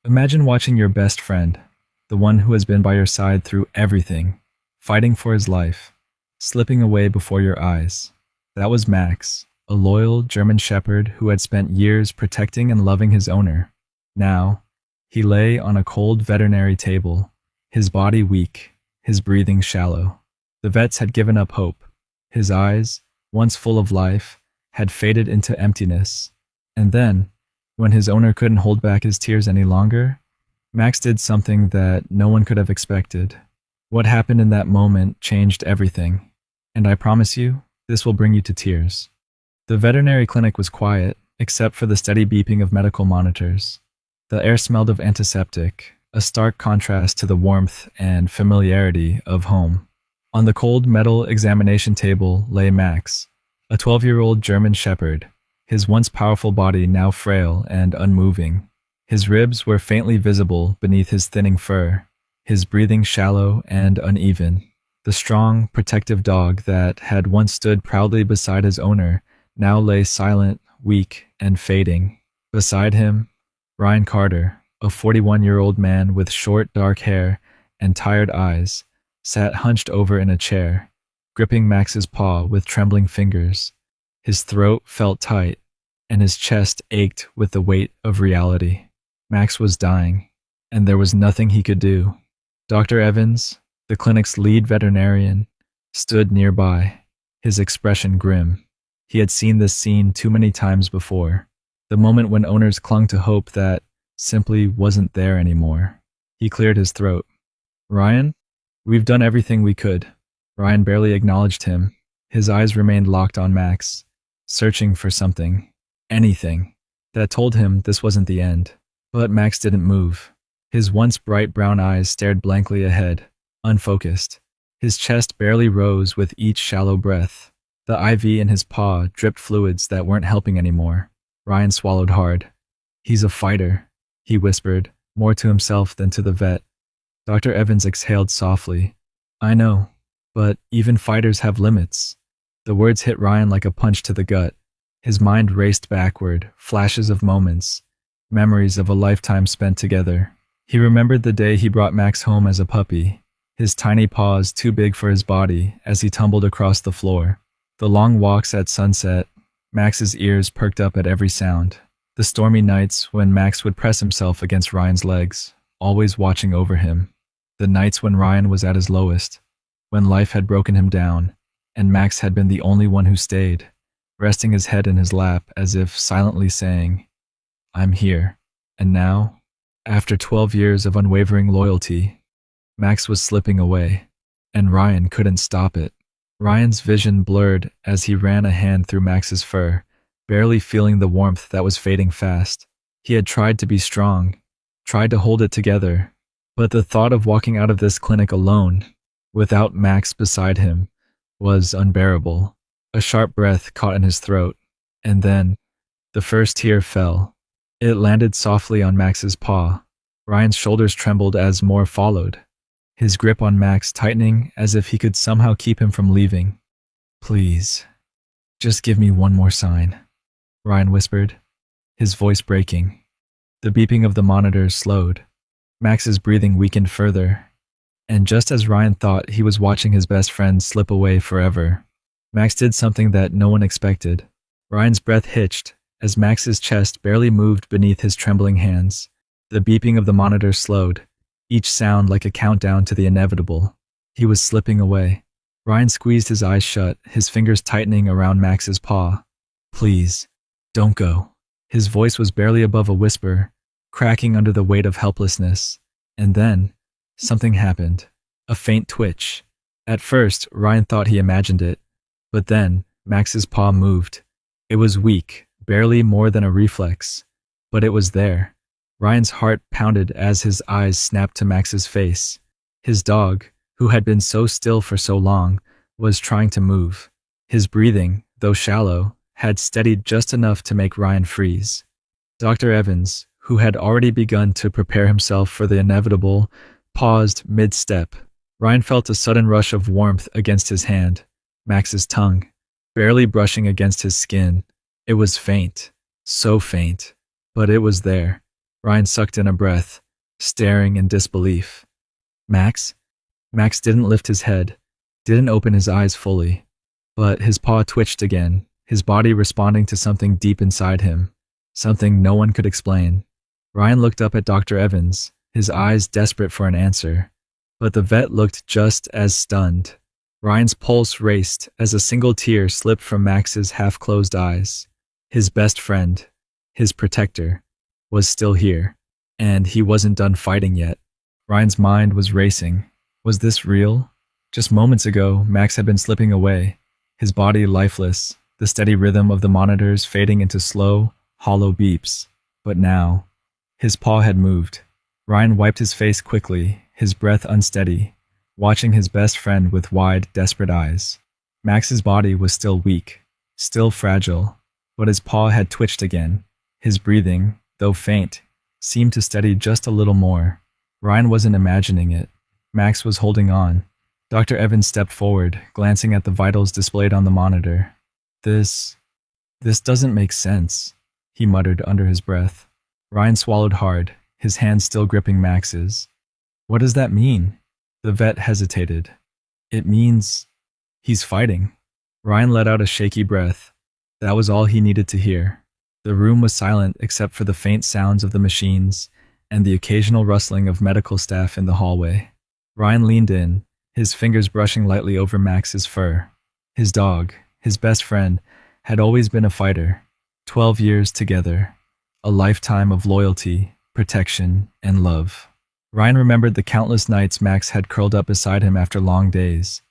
Imagine watching your best friend, the one who has been by your side through everything, fighting for his life, slipping away before your eyes. That was Max, a loyal German shepherd who had spent years protecting and loving his owner. Now, he lay on a cold veterinary table, his body weak, his breathing shallow. The vets had given up hope. His eyes, once full of life, had faded into emptiness. And then, when his owner couldn't hold back his tears any longer, Max did something that no one could have expected. What happened in that moment changed everything, and I promise you, this will bring you to tears. The veterinary clinic was quiet, except for the steady beeping of medical monitors. The air smelled of antiseptic, a stark contrast to the warmth and familiarity of home. On the cold metal examination table lay Max, a 12-year-old German shepherd, his once powerful body now frail and unmoving. His ribs were faintly visible beneath his thinning fur, his breathing shallow and uneven. The strong, protective dog that had once stood proudly beside his owner now lay silent, weak, and fading. Beside him, Ryan Carter, a 41-year-old man with short, dark hair and tired eyes, sat hunched over in a chair, gripping Max's paw with trembling fingers. His throat felt tight, and his chest ached with the weight of reality. Max was dying, and there was nothing he could do. Dr. Evans, the clinic's lead veterinarian, stood nearby, his expression grim. He had seen this scene too many times before, the moment when owners clung to hope that simply wasn't there anymore. He cleared his throat. "Ryan, we've done everything we could." Ryan barely acknowledged him. His eyes remained locked on Max, searching for something, anything, that told him this wasn't the end. But Max didn't move. His once bright brown eyes stared blankly ahead, unfocused. His chest barely rose with each shallow breath. The IV in his paw dripped fluids that weren't helping anymore. Ryan swallowed hard. "He's a fighter," he whispered, more to himself than to the vet. Dr. Evans exhaled softly. "I know, but even fighters have limits." The words hit Ryan like a punch to the gut. His mind raced backward, flashes of moments, memories of a lifetime spent together. He remembered the day he brought Max home as a puppy, his tiny paws too big for his body as he tumbled across the floor. The long walks at sunset, Max's ears perked up at every sound. The stormy nights when Max would press himself against Ryan's legs, always watching over him. The nights when Ryan was at his lowest, when life had broken him down, and Max had been the only one who stayed, resting his head in his lap as if silently saying, "I'm here." And now, after 12 years of unwavering loyalty, Max was slipping away, and Ryan couldn't stop it. Ryan's vision blurred as he ran a hand through Max's fur, barely feeling the warmth that was fading fast. He had tried to be strong, tried to hold it together, but the thought of walking out of this clinic alone, without Max beside him, was unbearable. A sharp breath caught in his throat, and then the first tear fell. It landed softly on Max's paw. Ryan's shoulders trembled as more followed, his grip on Max tightening as if he could somehow keep him from leaving. "Please, just give me one more sign," Ryan whispered, his voice breaking. The beeping of the monitors slowed. Max's breathing weakened further, and just as Ryan thought he was watching his best friend slip away forever, Max did something that no one expected. Ryan's breath hitched as Max's chest barely moved beneath his trembling hands. The beeping of the monitor slowed, each sound like a countdown to the inevitable. He was slipping away. Ryan squeezed his eyes shut, his fingers tightening around Max's paw. "Please, don't go." His voice was barely above a whisper, cracking under the weight of helplessness. And then, something happened. A faint twitch. At first, Ryan thought he imagined it. But then, Max's paw moved. It was weak, barely more than a reflex. But it was there. Ryan's heart pounded as his eyes snapped to Max's face. His dog, who had been so still for so long, was trying to move. His breathing, though shallow, had steadied just enough to make Ryan freeze. Dr. Evans, who had already begun to prepare himself for the inevitable, paused mid-step. Ryan felt a sudden rush of warmth against his hand, Max's tongue, barely brushing against his skin. It was faint, so faint, but it was there. Ryan sucked in a breath, staring in disbelief. Max? Max didn't lift his head, didn't open his eyes fully, but his paw twitched again, his body responding to something deep inside him, something no one could explain. Ryan looked up at Dr. Evans, his eyes desperate for an answer, but the vet looked just as stunned. Ryan's pulse raced as a single tear slipped from Max's half-closed eyes. His best friend, his protector, was still here, and he wasn't done fighting yet. Ryan's mind was racing. Was this real? Just moments ago, Max had been slipping away, his body lifeless, the steady rhythm of the monitors fading into slow, hollow beeps. But now, his paw had moved. Ryan wiped his face quickly, his breath unsteady, watching his best friend with wide, desperate eyes. Max's body was still weak, still fragile, but his paw had twitched again. His breathing, though faint, seemed to steady just a little more. Ryan wasn't imagining it. Max was holding on. Dr. Evans stepped forward, glancing at the vitals displayed on the monitor. This doesn't make sense, he muttered under his breath. Ryan swallowed hard, his hand still gripping Max's. What does that mean? The vet hesitated. It means he's fighting. Ryan let out a shaky breath. That was all he needed to hear. The room was silent except for the faint sounds of the machines and the occasional rustling of medical staff in the hallway. Ryan leaned in, his fingers brushing lightly over Max's fur. His dog, his best friend, had always been a fighter. 12 years together. A lifetime of loyalty, protection, and love. Ryan remembered the countless nights Max had curled up beside him after long days.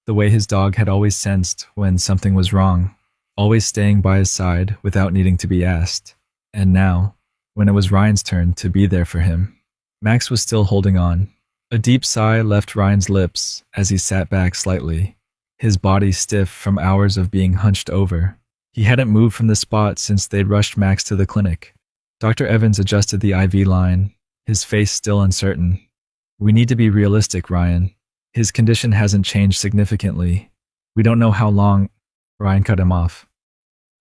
The way his dog had always sensed when something was wrong, always staying by his side without needing to be asked. And now, when it was Ryan's turn to be there for him, Max was still holding on. A deep sigh left Ryan's lips as he sat back slightly, his body stiff from hours of being hunched over. He hadn't moved from the spot since they'd rushed Max to the clinic. Dr. Evans adjusted the IV line, his face still uncertain. We need to be realistic, Ryan. His condition hasn't changed significantly. We don't know how long. Ryan cut him off.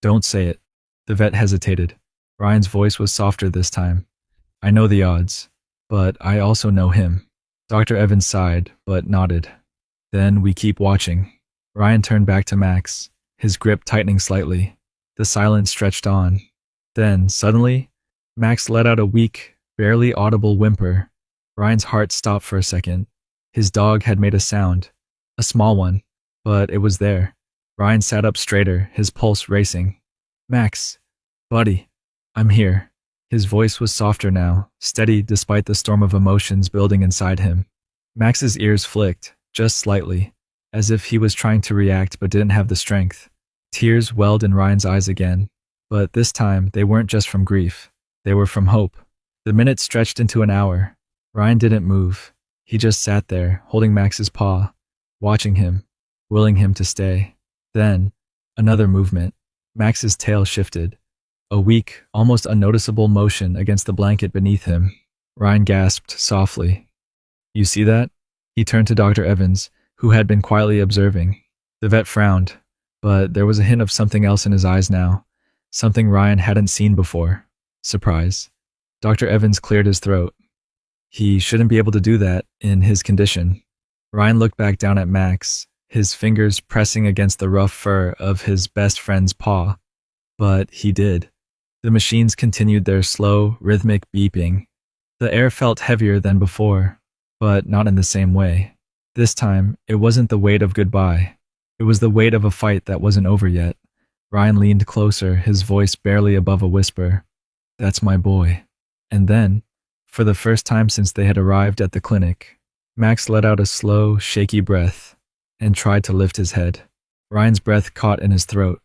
Don't say it. The vet hesitated. Ryan's voice was softer this time. I know the odds, but I also know him. Dr. Evans sighed, but nodded. Then we keep watching. Ryan turned back to Max, his grip tightening slightly. The silence stretched on. Then, suddenly, Max let out a weak, barely audible whimper. Ryan's heart stopped for a second. His dog had made a sound. A small one, but it was there. Ryan sat up straighter, his pulse racing. Max, buddy, I'm here. His voice was softer now, steady despite the storm of emotions building inside him. Max's ears flicked, just slightly, as if he was trying to react but didn't have the strength. Tears welled in Ryan's eyes again, but this time they weren't just from grief. They were from hope. The minutes stretched into an hour. Ryan didn't move. He just sat there, holding Max's paw, watching him, willing him to stay. Then, another movement. Max's tail shifted. A weak, almost unnoticeable motion against the blanket beneath him. Ryan gasped softly. You see that? He turned to Dr. Evans, who had been quietly observing. The vet frowned, but there was a hint of something else in his eyes now, something Ryan hadn't seen before. Surprise. Dr. Evans cleared his throat. He shouldn't be able to do that in his condition. Ryan looked back down at Max, his fingers pressing against the rough fur of his best friend's paw. But he did. The machines continued their slow, rhythmic beeping. The air felt heavier than before, but not in the same way. This time, it wasn't the weight of goodbye. It was the weight of a fight that wasn't over yet. Ryan leaned closer, his voice barely above a whisper. That's my boy. And then, for the first time since they had arrived at the clinic, Max let out a slow, shaky breath and tried to lift his head. Ryan's breath caught in his throat.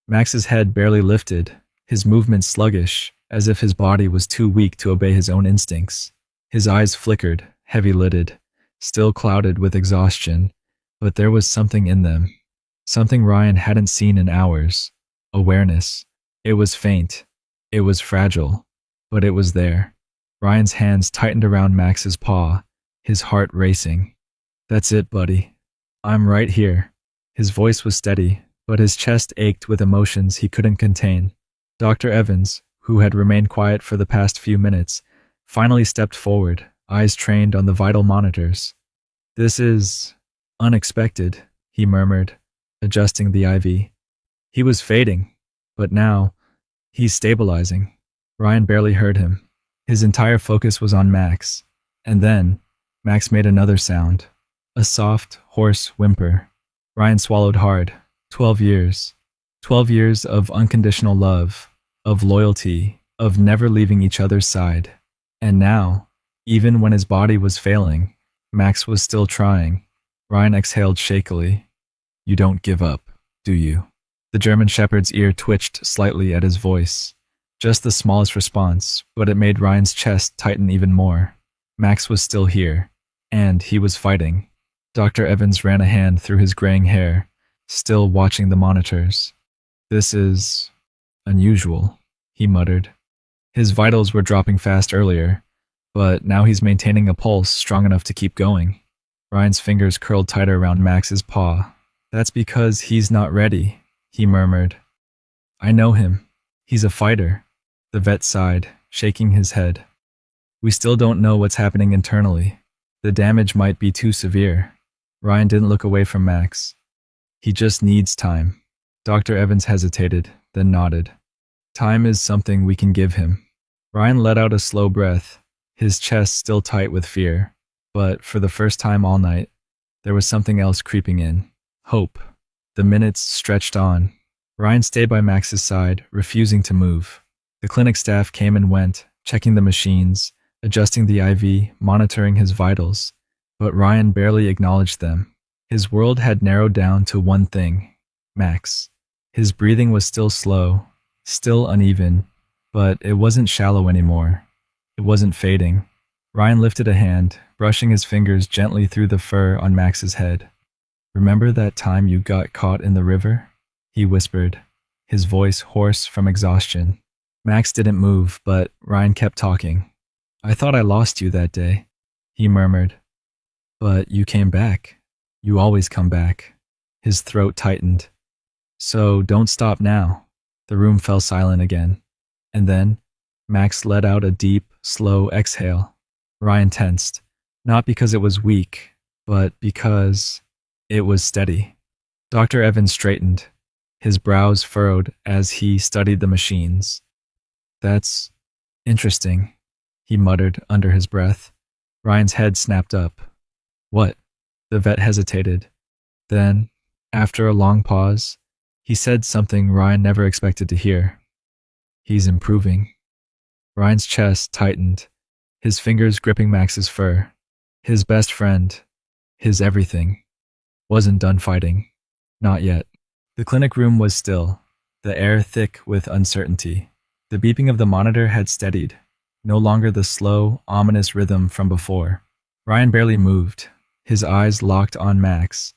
Max's head barely lifted, his movements sluggish, as if his body was too weak to obey his own instincts. His eyes flickered, heavy-lidded, still clouded with exhaustion, but there was something in them. Something Ryan hadn't seen in hours. Awareness. It was faint. It was fragile, but it was there. Ryan's hands tightened around Max's paw, his heart racing. That's it, buddy. I'm right here. His voice was steady, but his chest ached with emotions he couldn't contain. Dr. Evans, who had remained quiet for the past few minutes, finally stepped forward, eyes trained on the vital monitors. This is unexpected, he murmured, adjusting the IV. He was fading, but now he's stabilizing. Ryan barely heard him. His entire focus was on Max. And then Max made another sound, a soft, hoarse whimper. Ryan swallowed hard. 12 years. 12 years of unconditional love, of loyalty, of never leaving each other's side. And now, even when his body was failing, Max was still trying. Ryan exhaled shakily. You don't give up, do you? The German Shepherd's ear twitched slightly at his voice. Just the smallest response, but it made Ryan's chest tighten even more. Max was still here, and he was fighting. Dr. Evans ran a hand through his graying hair, still watching the monitors. This is unusual, he muttered. His vitals were dropping fast earlier, but now he's maintaining a pulse strong enough to keep going. Ryan's fingers curled tighter around Max's paw. That's because he's not ready, he murmured. I know him. He's a fighter. The vet sighed, shaking his head. We still don't know what's happening internally. The damage might be too severe. Ryan didn't look away from Max. He just needs time. Dr. Evans hesitated, then nodded. Time is something we can give him. Ryan let out a slow breath, his chest still tight with fear. But for the first time all night, there was something else creeping in. Hope. The minutes stretched on. Ryan stayed by Max's side, refusing to move. The clinic staff came and went, checking the machines, adjusting the IV, monitoring his vitals. But Ryan barely acknowledged them. His world had narrowed down to one thing: Max. His breathing was still slow, still uneven, but it wasn't shallow anymore. It wasn't fading. Ryan lifted a hand, brushing his fingers gently through the fur on Max's head. Remember that time you got caught in the river? He whispered, his voice hoarse from exhaustion. Max didn't move, but Ryan kept talking. I thought I lost you that day, he murmured. But you came back. You always come back. His throat tightened. So don't stop now. The room fell silent again. And then Max let out a deep, slow exhale. Ryan tensed, not because it was weak, but because it was steady. Dr. Evans straightened, his brows furrowed as he studied the machines. That's interesting, he muttered under his breath. Ryan's head snapped up. What? The vet hesitated. Then, after a long pause, he said something Ryan never expected to hear. He's improving. Ryan's chest tightened, his fingers gripping Max's fur. His best friend, his everything, wasn't done fighting. Not yet. The clinic room was still, the air thick with uncertainty. The beeping of the monitor had steadied, no longer the slow, ominous rhythm from before. Ryan barely moved, his eyes locked on Max,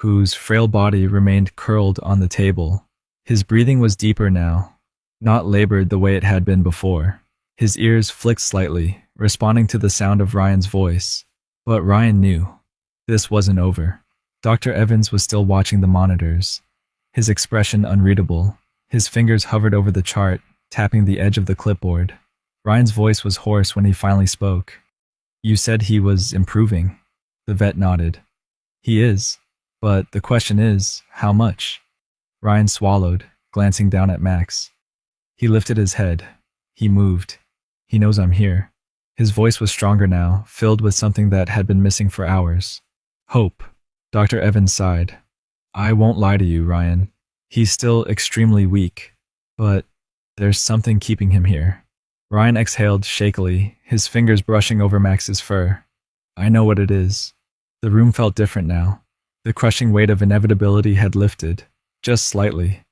whose frail body remained curled on the table. His breathing was deeper now, not labored the way it had been before. His ears flicked slightly, responding to the sound of Ryan's voice. But Ryan knew. This wasn't over. Dr. Evans was still watching the monitors, his expression unreadable. His fingers hovered over the chart, tapping the edge of the clipboard. Ryan's voice was hoarse when he finally spoke. You said he was improving. The vet nodded. He is. But the question is, how much? Ryan swallowed, glancing down at Max. He lifted his head. He moved. He knows I'm here. His voice was stronger now, filled with something that had been missing for hours. Hope. Dr. Evans sighed. I won't lie to you, Ryan. He's still extremely weak, but there's something keeping him here. Ryan exhaled shakily, his fingers brushing over Max's fur. I know what it is. The room felt different now. The crushing weight of inevitability had lifted, just slightly,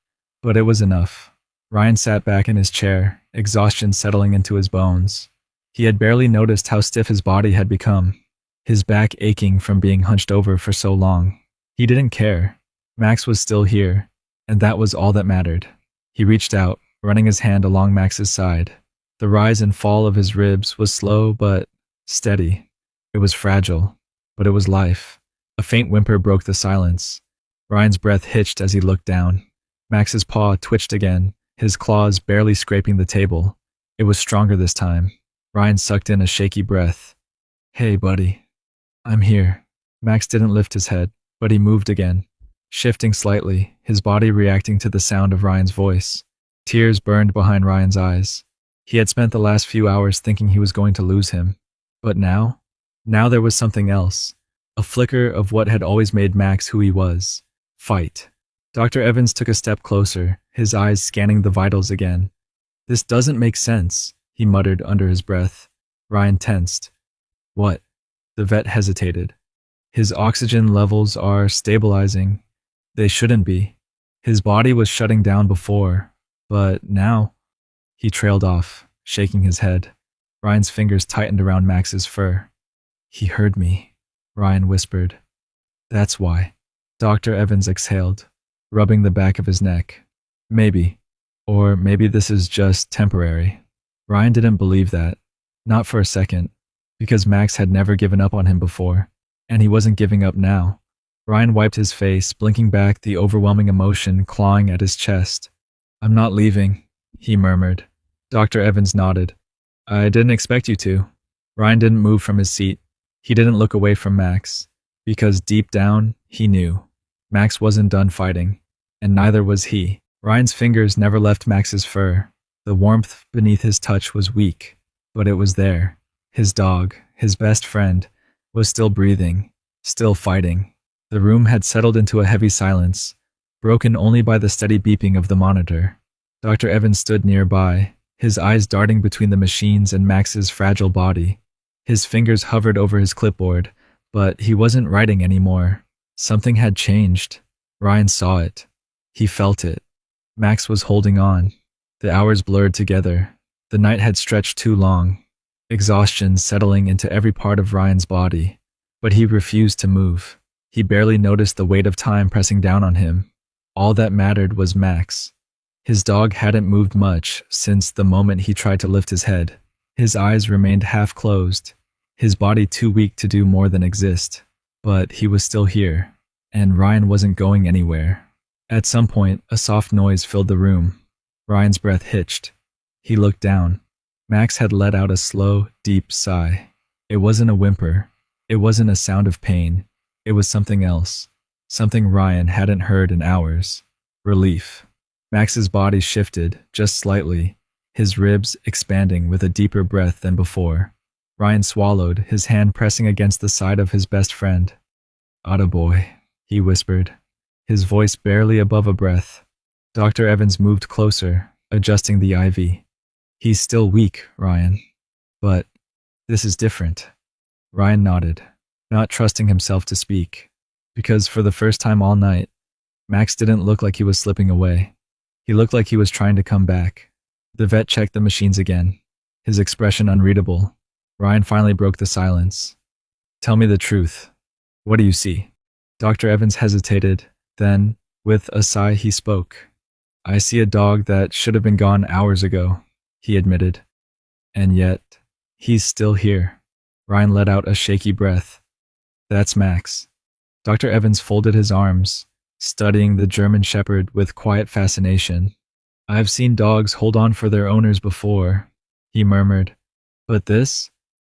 but it was enough. Ryan sat back in his chair, exhaustion settling into his bones. He had barely noticed how stiff his body had become, his back aching from being hunched over for so long. He didn't care. Max was still here, and that was all that mattered. He reached out, running his hand along Max's side. The rise and fall of his ribs was slow but steady. It was fragile, but it was life. A faint whimper broke the silence. Ryan's breath hitched as he looked down. Max's paw twitched again, his claws barely scraping the table. It was stronger this time. Ryan sucked in a shaky breath. Hey, buddy. I'm here. Max didn't lift his head, but he moved again, shifting slightly, his body reacting to the sound of Ryan's voice. Tears burned behind Ryan's eyes. He had spent the last few hours thinking he was going to lose him. But now? Now there was something else. A flicker of what had always made Max who he was. Fight. Dr. Evans took a step closer, his eyes scanning the vitals again. This doesn't make sense, he muttered under his breath. Ryan tensed. What? The vet hesitated. His oxygen levels are stabilizing. They shouldn't be. His body was shutting down before, but now... He trailed off, shaking his head. Ryan's fingers tightened around Max's fur. He heard me, Ryan whispered. That's why. Dr. Evans exhaled, rubbing the back of his neck. Maybe. Or maybe this is just temporary. Ryan didn't believe that. Not for a second. Because Max had never given up on him before. And he wasn't giving up now. Ryan wiped his face, blinking back the overwhelming emotion clawing at his chest. I'm not leaving, he murmured. Dr. Evans nodded. I didn't expect you to. Ryan didn't move from his seat. He didn't look away from Max. Because deep down, he knew. Max wasn't done fighting. And neither was he. Ryan's fingers never left Max's fur. The warmth beneath his touch was weak. But it was there. His dog, his best friend, was still breathing, still fighting. The room had settled into a heavy silence, broken only by the steady beeping of the monitor. Dr. Evans stood nearby, his eyes darting between the machines and Max's fragile body. His fingers hovered over his clipboard, but he wasn't writing anymore. Something had changed. Ryan saw it. He felt it. Max was holding on. The hours blurred together. The night had stretched too long. Exhaustion settling into every part of Ryan's body. But he refused to move. He barely noticed the weight of time pressing down on him. All that mattered was Max. His dog hadn't moved much since the moment he tried to lift his head. His eyes remained half closed, his body too weak to do more than exist. But he was still here, and Ryan wasn't going anywhere. At some point, a soft noise filled the room. Ryan's breath hitched. He looked down. Max had let out a slow, deep sigh. It wasn't a whimper. It wasn't a sound of pain. It was something else. Something Ryan hadn't heard in hours. Relief. Max's body shifted, just slightly, his ribs expanding with a deeper breath than before. Ryan swallowed, his hand pressing against the side of his best friend. "Attaboy," he whispered, his voice barely above a breath. Dr. Evans moved closer, adjusting the IV. "He's still weak, Ryan. But this is different." Ryan nodded, not trusting himself to speak, because for the first time all night, Max didn't look like he was slipping away. He looked like he was trying to come back. The vet checked the machines again, his expression unreadable. Ryan finally broke the silence. "Tell me the truth. What do you see?" Dr. Evans hesitated, then, with a sigh, he spoke. "I see a dog that should have been gone hours ago," he admitted. "And yet, he's still here." Ryan let out a shaky breath. "That's Max." Dr. Evans folded his arms, studying the German Shepherd with quiet fascination. "I've seen dogs hold on for their owners before," he murmured. "But this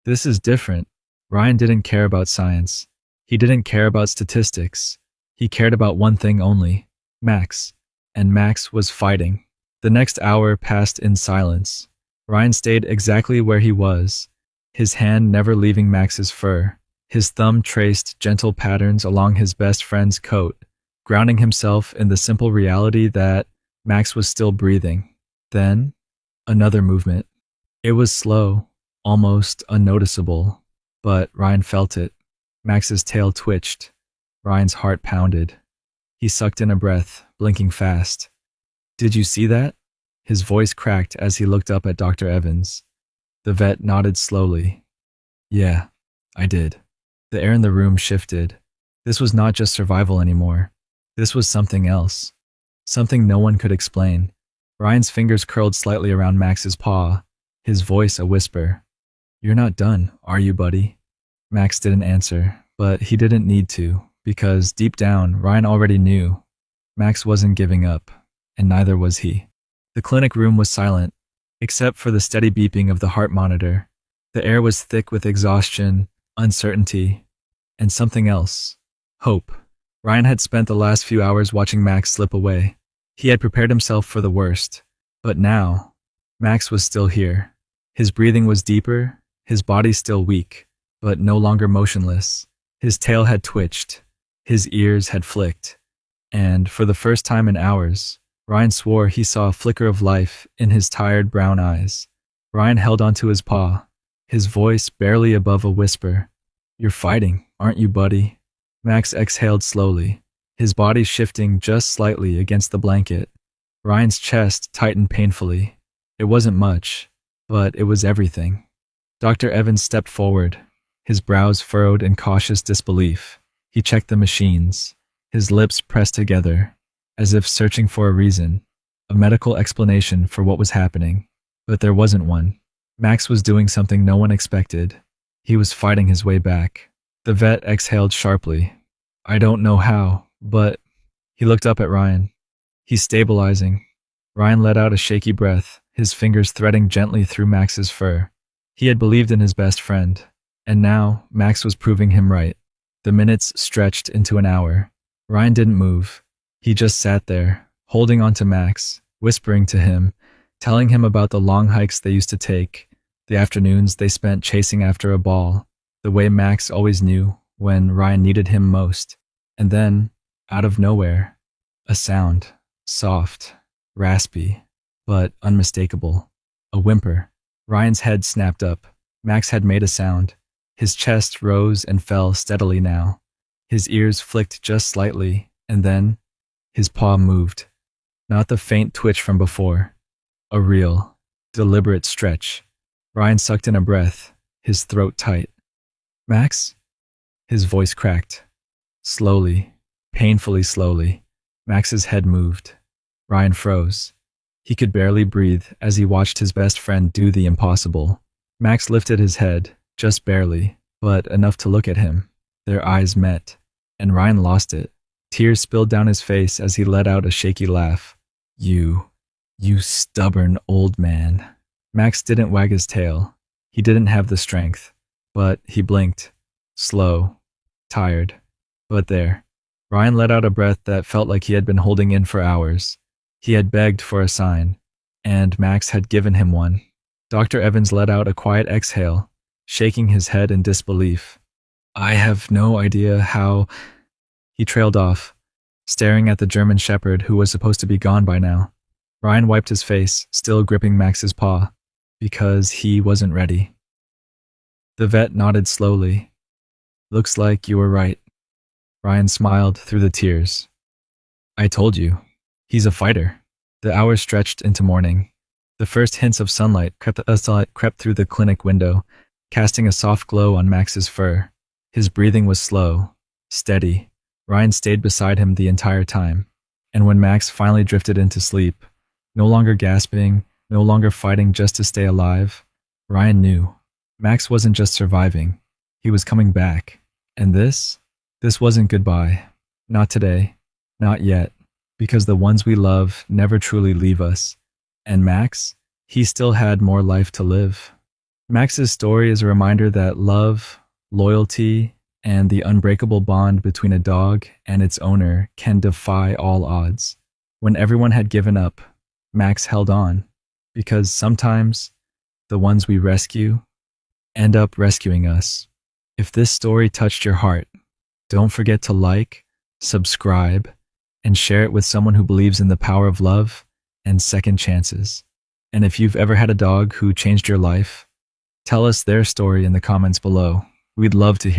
is different." Ryan didn't care about science. He didn't care about statistics. He cared about one thing only, Max. And Max was fighting. The next hour passed in silence. Ryan stayed exactly where he was, his hand never leaving Max's fur. His thumb traced gentle patterns along his best friend's coat, grounding himself in the simple reality that Max was still breathing. Then, another movement. It was slow, almost unnoticeable, but Ryan felt it. Max's tail twitched. Ryan's heart pounded. He sucked in a breath, blinking fast. "Did you see that?" His voice cracked as he looked up at Dr. Evans. The vet nodded slowly. "Yeah, I did." The air in the room shifted. This was not just survival anymore. This was something else. Something no one could explain. Ryan's fingers curled slightly around Max's paw, his voice a whisper. "You're not done, are you, buddy?" Max didn't answer, but he didn't need to, because deep down, Ryan already knew. Max wasn't giving up, and neither was he. The clinic room was silent, except for the steady beeping of the heart monitor. The air was thick with exhaustion, uncertainty, and something else. Hope. Ryan had spent the last few hours watching Max slip away. He had prepared himself for the worst. But now, Max was still here. His breathing was deeper, his body still weak, but no longer motionless. His tail had twitched, his ears had flicked, and for the first time in hours, Ryan swore he saw a flicker of life in his tired brown eyes. Ryan held onto his paw, his voice barely above a whisper. "You're fighting, aren't you, buddy?" Max exhaled slowly, his body shifting just slightly against the blanket. Ryan's chest tightened painfully. It wasn't much, but it was everything. Dr. Evans stepped forward, his brows furrowed in cautious disbelief. He checked the machines, his lips pressed together, as if searching for a reason, a medical explanation for what was happening. But there wasn't one. Max was doing something no one expected. He was fighting his way back. The vet exhaled sharply. "I don't know how, but..." He looked up at Ryan. "He's stabilizing." Ryan let out a shaky breath, his fingers threading gently through Max's fur. He had believed in his best friend, and now Max was proving him right. The minutes stretched into an hour. Ryan didn't move. He just sat there, holding on to Max, whispering to him, telling him about the long hikes they used to take, the afternoons they spent chasing after a ball, the way Max always knew when Ryan needed him most. And then, out of nowhere, a sound, soft, raspy, but unmistakable. A whimper. Ryan's head snapped up. Max had made a sound. His chest rose and fell steadily now. His ears flicked just slightly, and then his paw moved. Not the faint twitch from before. A real, deliberate stretch. Ryan sucked in a breath, his throat tight. "Max?" His voice cracked. Slowly, painfully slowly, Max's head moved. Ryan froze. He could barely breathe as he watched his best friend do the impossible. Max lifted his head, just barely, but enough to look at him. Their eyes met, and Ryan lost it. Tears spilled down his face as he let out a shaky laugh. You stubborn old man." Max didn't wag his tail. He didn't have the strength, but he blinked. Slow, tired. But there. Ryan let out a breath that felt like he had been holding in for hours. He had begged for a sign, and Max had given him one. Dr. Evans let out a quiet exhale, shaking his head in disbelief. "I have no idea how..." He trailed off, staring at the German Shepherd who was supposed to be gone by now. Ryan wiped his face, still gripping Max's paw, because he wasn't ready. The vet nodded slowly. "Looks like you were right." Ryan smiled through the tears. "I told you. He's a fighter." The hours stretched into morning. The first hints of sunlight crept through the clinic window, casting a soft glow on Max's fur. His breathing was slow, steady. Ryan stayed beside him the entire time. And when Max finally drifted into sleep, no longer gasping, no longer fighting just to stay alive, Ryan knew. Max wasn't just surviving. He was coming back. And this wasn't goodbye. Not today. Not yet. Because the ones we love never truly leave us. And Max, he still had more life to live. Max's story is a reminder that love, loyalty, and the unbreakable bond between a dog and its owner can defy all odds. When everyone had given up, Max held on. Because sometimes, the ones we rescue end up rescuing us. If this story touched your heart, don't forget to like, subscribe, and share it with someone who believes in the power of love and second chances. And if you've ever had a dog who changed your life, tell us their story in the comments below. We'd love to hear.